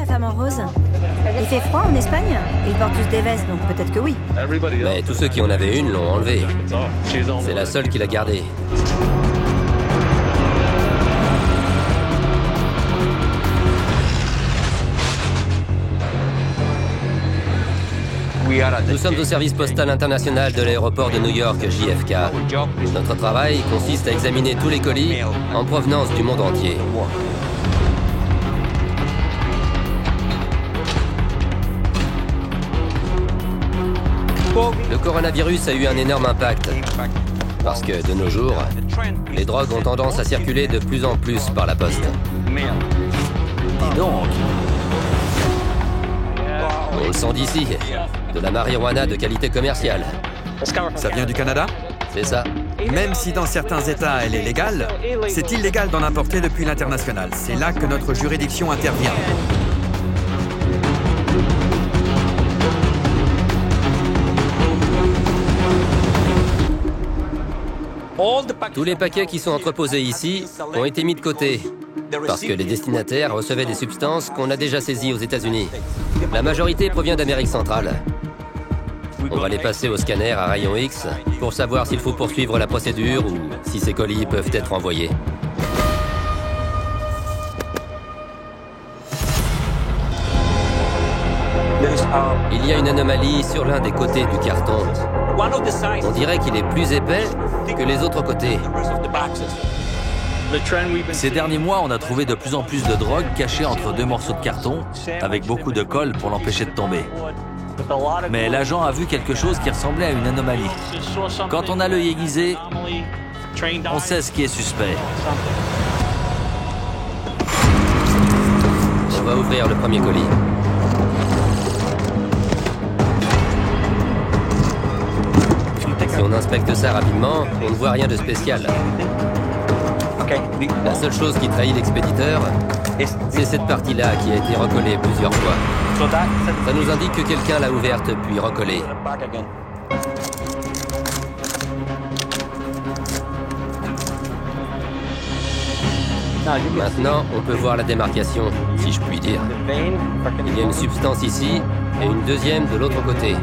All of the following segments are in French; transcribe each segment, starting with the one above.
femme en rose? Il fait froid en Espagne? Ils portent tous des vestes, donc peut-être que oui. Mais tous ceux qui en avaient une l'ont enlevée. C'est la seule qui l'a gardée. Nous sommes au service postal international de l'aéroport de New York, JFK. Notre travail consiste à examiner tous les colis en provenance du monde entier. Le coronavirus a eu un énorme impact. Parce que, de nos jours, les drogues ont tendance à circuler de plus en plus par la poste. Dis donc. On le sent d'ici. De la marijuana de qualité commerciale. Ça vient du Canada? C'est ça. Même si dans certains États elle est légale, c'est illégal d'en importer depuis l'international. C'est là que notre juridiction intervient. Tous les paquets qui sont entreposés ici ont été mis de côté. Parce que les destinataires recevaient des substances qu'on a déjà saisies aux États-Unis. La majorité provient d'Amérique centrale. On va les passer au scanner à rayon X pour savoir s'il faut poursuivre la procédure ou si ces colis peuvent être envoyés. Il y a une anomalie sur l'un des côtés du carton. On dirait qu'il est plus épais que les autres côtés. Ces derniers mois, on a trouvé de plus en plus de drogue cachée entre deux morceaux de carton, avec beaucoup de colle pour l'empêcher de tomber. Mais l'agent a vu quelque chose qui ressemblait à une anomalie. Quand on a l'œil aiguisé, on sait ce qui est suspect. On va ouvrir le premier colis. Si on inspecte ça rapidement, on ne voit rien de spécial. La seule chose qui trahit l'expéditeur, c'est cette partie-là qui a été recollée plusieurs fois. Ça nous indique que quelqu'un l'a ouverte puis recollée. Maintenant, on peut voir la démarcation, si je puis dire. Il y a une substance ici et une deuxième de l'autre côté.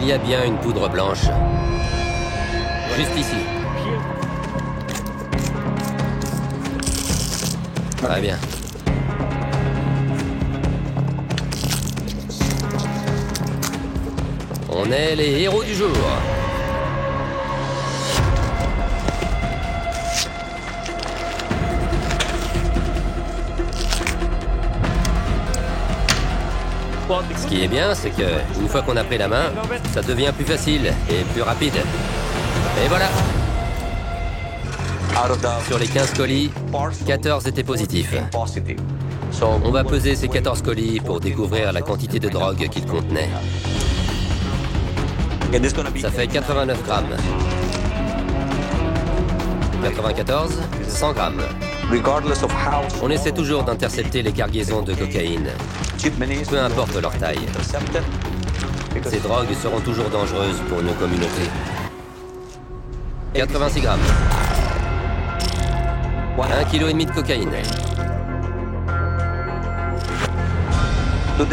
Il y a bien une poudre blanche. Juste ici. Très bien. On est les héros du jour. Ce qui est bien, c'est que une fois qu'on a pris la main, ça devient plus facile et plus rapide. Et voilà. Sur les 15 colis, 14 étaient positifs. On va peser ces 14 colis pour découvrir la quantité de drogue qu'ils contenaient. Ça fait 89 grammes. 94, 100 grammes. On essaie toujours d'intercepter les cargaisons de cocaïne, peu importe leur taille. Ces drogues seront toujours dangereuses pour nos communautés. 86 grammes. 1,5 kg de cocaïne.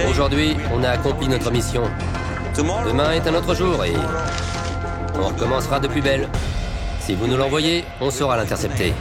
Aujourd'hui, on a accompli notre mission. Demain est un autre jour et on recommencera de plus belle. Si vous nous l'envoyez, on saura l'intercepter.